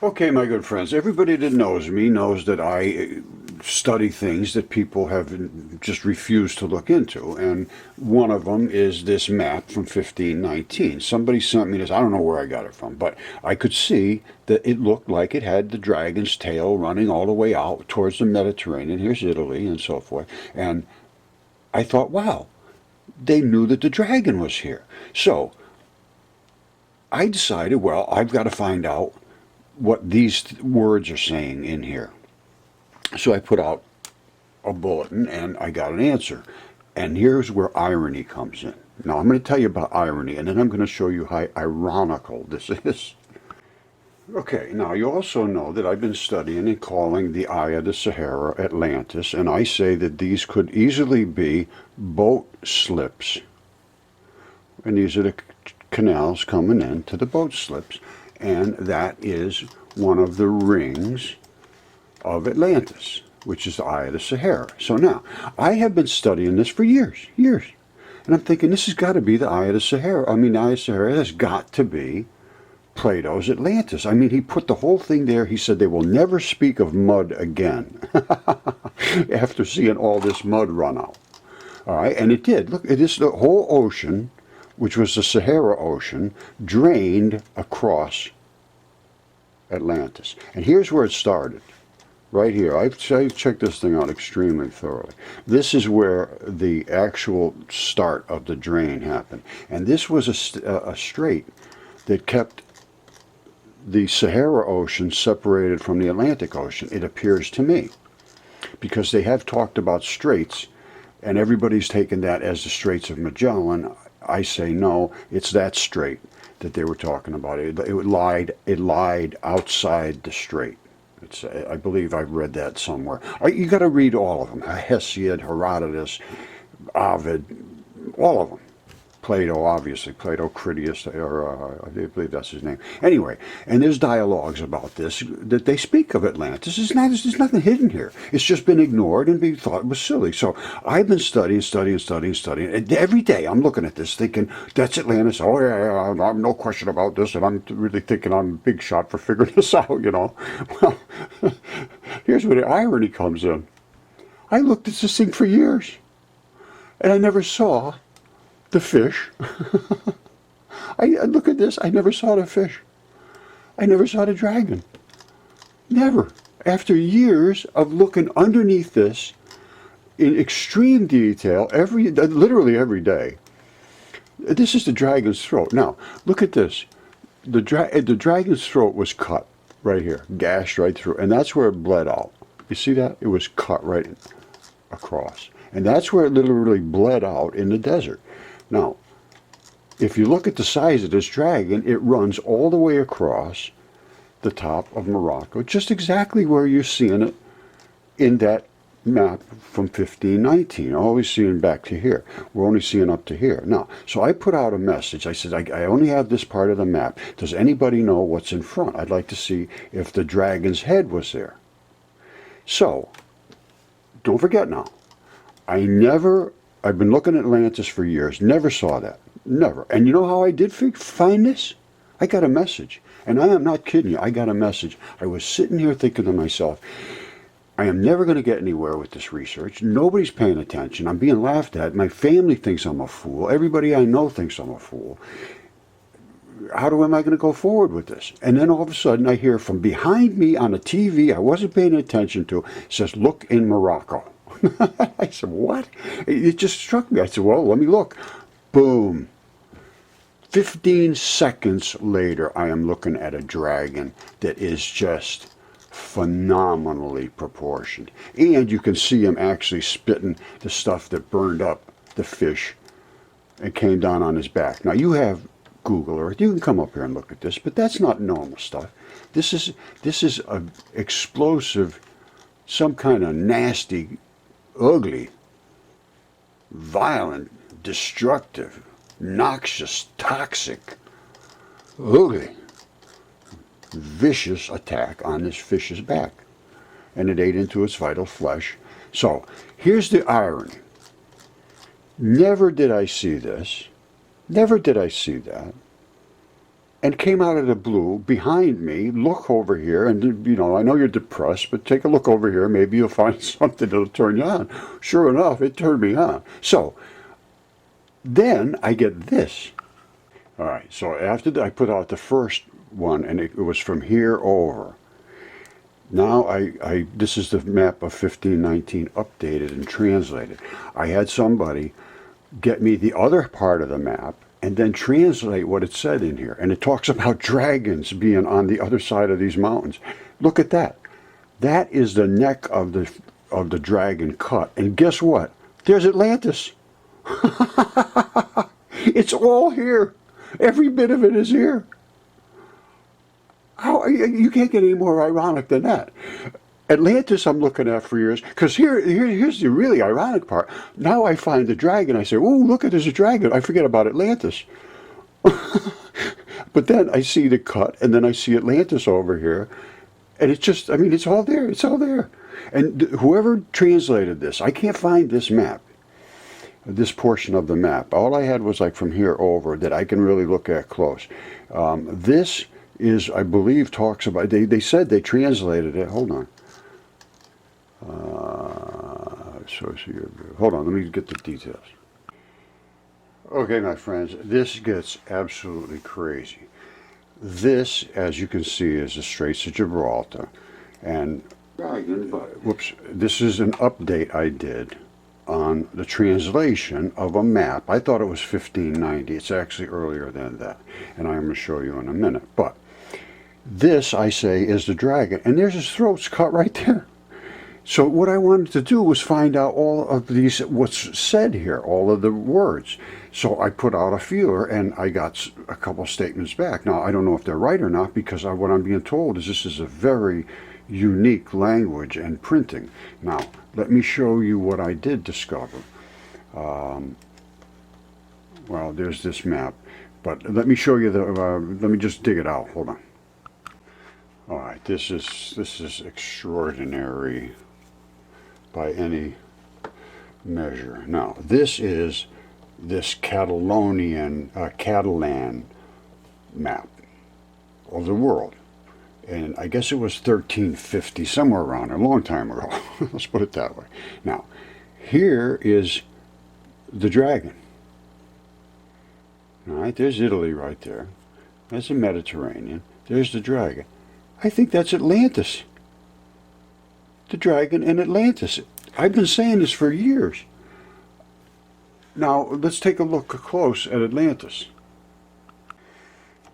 Okay, my good friends, everybody that knows me knows that I study things that people have just refused to look into. And one of them is this map from 1519. Somebody sent me this. I don't know where I got it from, but I could see that it looked like it had the dragon's tail running all the way out towards the Mediterranean. Here's Italy and so forth. And I thought, wow, they knew that the dragon was here. So I decided, well, I've got to find out what these words are saying in here. So I put out a bulletin and I got an answer. And here's where irony comes in. Now I'm going to tell you about irony, and then I'm going to show you how ironical this is. Okay, now you also know that I've been studying and calling the eye of the Sahara Atlantis, and I say that these could easily be boat slips. And these are the canals coming in to the boat slips. And that is one of the rings of Atlantis, which is the eye of the Sahara. So now, I have been studying this for years. And I'm thinking, this has got to be the eye of the Sahara. I mean, the eye of the Sahara has got to be Plato's Atlantis. I mean, he put the whole thing there. He said they will never speak of mud again after seeing all this mud run out. All right, and it did. Look, it is the whole ocean, which was the Sahara Ocean, drained across Atlantis. And here's where it started. Right here. I've checked this thing out extremely thoroughly. This is where the actual start of the drain happened. And this was a strait that kept the Sahara Ocean separated from the Atlantic Ocean, it appears to me. Because they have talked about straits, and everybody's taken that as the Straits of Magellan. I say no, it's that strait that they were talking about. It lied outside the strait. I believe I've read that somewhere. You got to read all of them. Hesiod, Herodotus, Ovid, all of them. Plato, obviously. Plato, Critias, or I believe that's his name. Anyway, and there's dialogues about this, that they speak of Atlantis. There's nothing hidden here. It's just been ignored and being thought it was silly. So I've been studying. And every day I'm looking at this thinking, that's Atlantis. Oh, yeah, I'm no question about this. And I'm really thinking I'm a big shot for figuring this out, you know. Well, here's where the irony comes in. I looked at this thing for years, and I never saw the fish. I look at this, I never saw the fish. I never saw the dragon. Never. After years of looking underneath this in extreme detail, literally every day. This is the dragon's throat. Now, look at this. The dragon's throat was cut right here, gashed right through, and that's where it bled out. You see that? It was cut right across. And that's where it literally bled out in the desert. Now, if you look at the size of this dragon, it runs all the way across the top of Morocco, just exactly where you're seeing it in that map from 1519. Always seeing back to here. We're only seeing up to here. Now, so I put out a message. I said, I only have this part of the map. Does anybody know what's in front? I'd like to see if the dragon's head was there. So, don't forget now, I've been looking at Atlantis for years, never saw that, never. And you know how I did find this? I got a message, and I am not kidding you, I got a message. I was sitting here thinking to myself, I am never going to get anywhere with this research. Nobody's paying attention. I'm being laughed at. My family thinks I'm a fool. Everybody I know thinks I'm a fool. Am I going to go forward with this? And then all of a sudden I hear from behind me on a TV I wasn't paying attention to, says, look in Morocco. I said, what? It just struck me. I said, well, let me look. Boom. 15 seconds later, I am looking at a dragon that is just phenomenally proportioned. And you can see him actually spitting the stuff that burned up the fish and came down on his back. Now, you have Google Earth. You can come up here and look at this, but that's not normal stuff. This is a explosive, some kind of nasty, ugly, violent, destructive, noxious, toxic, ugly, vicious attack on this fish's back. And it ate into its vital flesh. So, here's the irony. Never did I see this. Never did I see that. and came out of the blue behind me. Look over here, and I know you're depressed, but take a look over here. Maybe you'll find something that'll turn you on. Sure enough, it turned me on. So then I get this. All right, so after I put out the first one, and it was from here over. Now this is the map of 1519 updated and translated. I had somebody get me the other part of the map and then translate what it said in here. And it talks about dragons being on the other side of these mountains. Look at that. That is the neck of the dragon cut. And guess what? There's Atlantis. It's all here. Every bit of it is here. You can't get any more ironic than that. Atlantis I'm looking at for years, because here's the really ironic part. Now I find the dragon, I say, oh, look, there's a dragon. I forget about Atlantis. But then I see the cut, and then I see Atlantis over here, and it's just, I mean, it's all there. It's all there. And whoever translated this, I can't find this map, this portion of the map. All I had was like from here over that I can really look at close. This is, I believe, talks about, they said they translated it. Hold on. Hold on, let me get the details. Okay, my friends, this gets absolutely crazy. This, as you can see, is the Straits of Gibraltar. And, whoops, this is an update I did on the translation of a map. I thought it was 1590. It's actually earlier than that. And I'm going to show you in a minute. But this, I say, is the dragon. And there's his throat's cut right there. So what I wanted to do was find out all of these, what's said here, all of the words. So I put out a feeler, and I got a couple statements back. Now, I don't know if they're right or not, because what I'm being told is this is a very unique language and printing. Now, let me show you what I did discover. Well, there's this map, but let me show you let me just dig it out. Hold on. All right, this is extraordinary by any measure. Now, this is this Catalan map of the world. And I guess it was 1350, somewhere around there, a long time ago. Let's put it that way. Now, here is the dragon. All right, there's Italy right there. That's the Mediterranean. There's the dragon. I think that's Atlantis. The dragon and Atlantis. I've been saying this for years. Now, let's take a look close at Atlantis.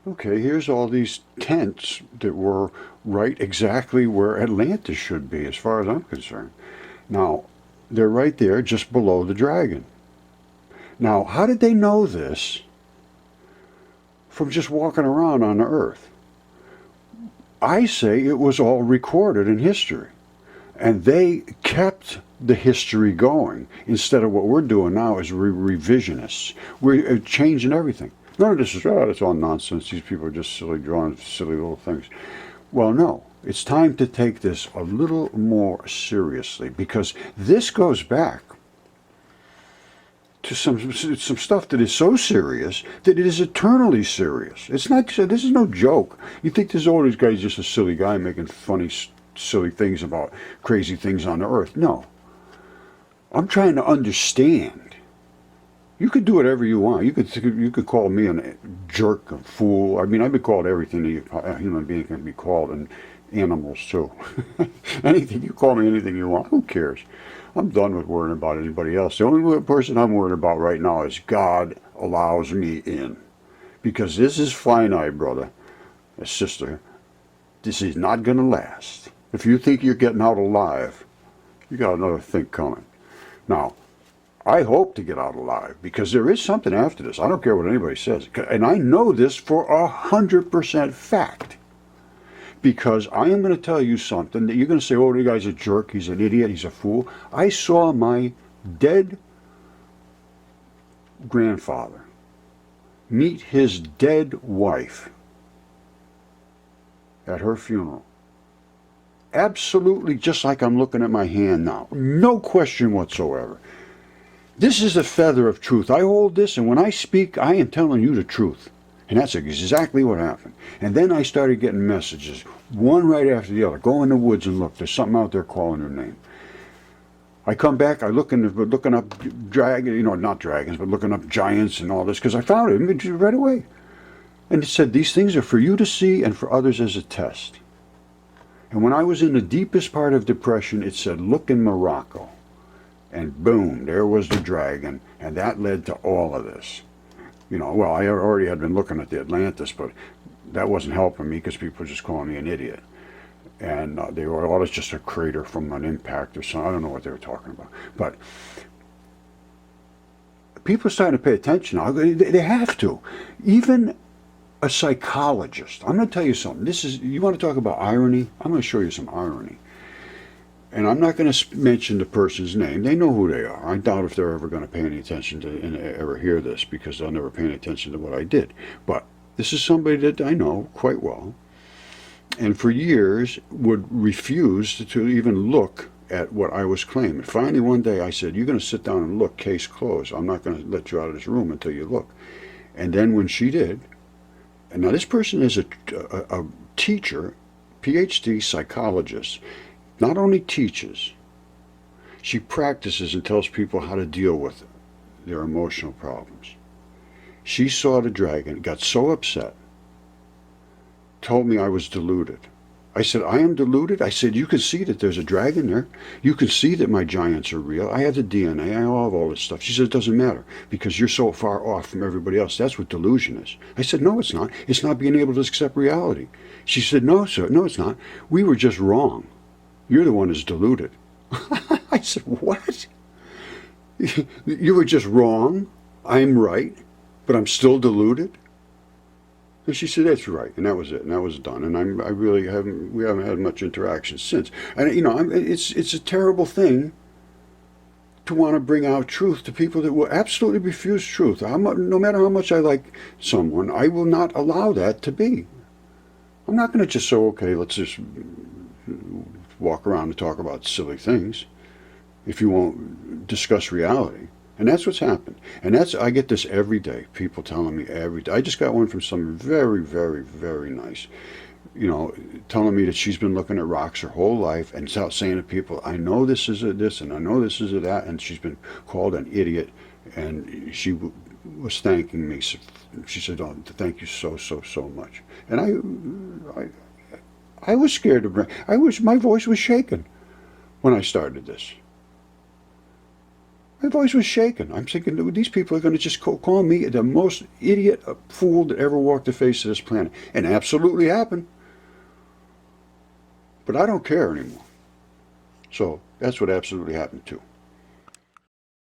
Okay, here's all these tents that were right exactly where Atlantis should be, as far as I'm concerned. Now, they're right there, just below the dragon. Now, how did they know this from just walking around on the earth? I say it was all recorded in history. And they kept the history going, instead of what we're doing now is revisionists. We're changing everything. None of this is, it's all nonsense. These people are just silly, drawing silly little things. Well, no. It's time to take this a little more seriously, because this goes back to some stuff that is so serious that it is eternally serious. It's not. This is no joke. You think this old guy's just a silly guy making funny, silly things about crazy things on the earth? No. I'm trying to understand. You could do whatever you want. You could call me a jerk, a fool. I mean, I've been called everything that a human being can be called, and animals too. Anything, you call me anything you want. Who cares? I'm done with worrying about anybody else. The only person I'm worried about right now is God allows me in. Because this is finite, brother, sister. This is not going to last. If you think you're getting out alive, you got another thing coming. Now, I hope to get out alive, because there is something after this. I don't care what anybody says. And I know this for 100% fact. Because I am going to tell you something that you're going to say, oh, the guy's a jerk, he's an idiot, he's a fool. I saw my dead grandfather meet his dead wife at her funeral. Absolutely, just like I'm looking at my hand now. No question whatsoever. This is a feather of truth. I hold this, and when I speak, I am telling you the truth. And that's exactly what happened. And then I started getting messages, one right after the other. Go in the woods and look. There's something out there calling her name. I come back, I looking up dragons, not dragons, but looking up giants and all this, because I found it right away. And it said, these things are for you to see and for others as a test. And when I was in the deepest part of depression, it said, look in Morocco. And boom, there was the dragon, and that led to all of this. Well, I already had been looking at the Atlantis, but that wasn't helping me because people were just calling me an idiot. And they were, oh, it's just a crater from an impact or something. I don't know what they were talking about. But people are starting to pay attention now. They have to. Even a psychologist. I'm going to tell you something. You want to talk about irony? I'm going to show you some irony. And I'm not going to mention the person's name. They know who they are. I doubt if they're ever going to pay any attention to and ever hear this, because they'll never pay any attention to what I did. But this is somebody that I know quite well, and for years would refuse to even look at what I was claiming. Finally, one day I said, you're going to sit down and look, case closed. I'm not going to let you out of this room until you look. And then when she did, and now this person is a teacher, PhD psychologist, not only teaches, she practices and tells people how to deal with their emotional problems. She saw the dragon, got so upset, told me I was deluded. I said, I am deluded? I said, you can see that there's a dragon there. You can see that my giants are real. I have the DNA. I have all this stuff. She said, it doesn't matter because you're so far off from everybody else. That's what delusion is. I said, no, it's not. It's not being able to accept reality. She said, no, sir. No, it's not. We were just wrong. You're the one who's deluded. I said, what? You were just wrong. I'm right, but I'm still deluded? And she said, that's right. And that was it. And that was done. And we haven't had much interaction since. And, it's a terrible thing to want to bring out truth to people that will absolutely refuse truth. No matter how much I like someone, I will not allow that to be. I'm not going to just say, okay, let's just walk around and talk about silly things if you won't discuss reality. And that's what's happened. And I get this every day. People telling me every day. I just got one from someone very, very, very nice, telling me that she's been looking at rocks her whole life and saying to people, I know this is a this and I know this is a that, and she's been called an idiot. And she was thanking me. She said, oh, thank you so, so, so much. And I was scared to bring. My voice was shaking when I started this. My voice was shaking. I'm thinking, these people are going to just call me the most idiot fool that ever walked the face of this planet. And it absolutely happened. But I don't care anymore. So that's what absolutely happened too.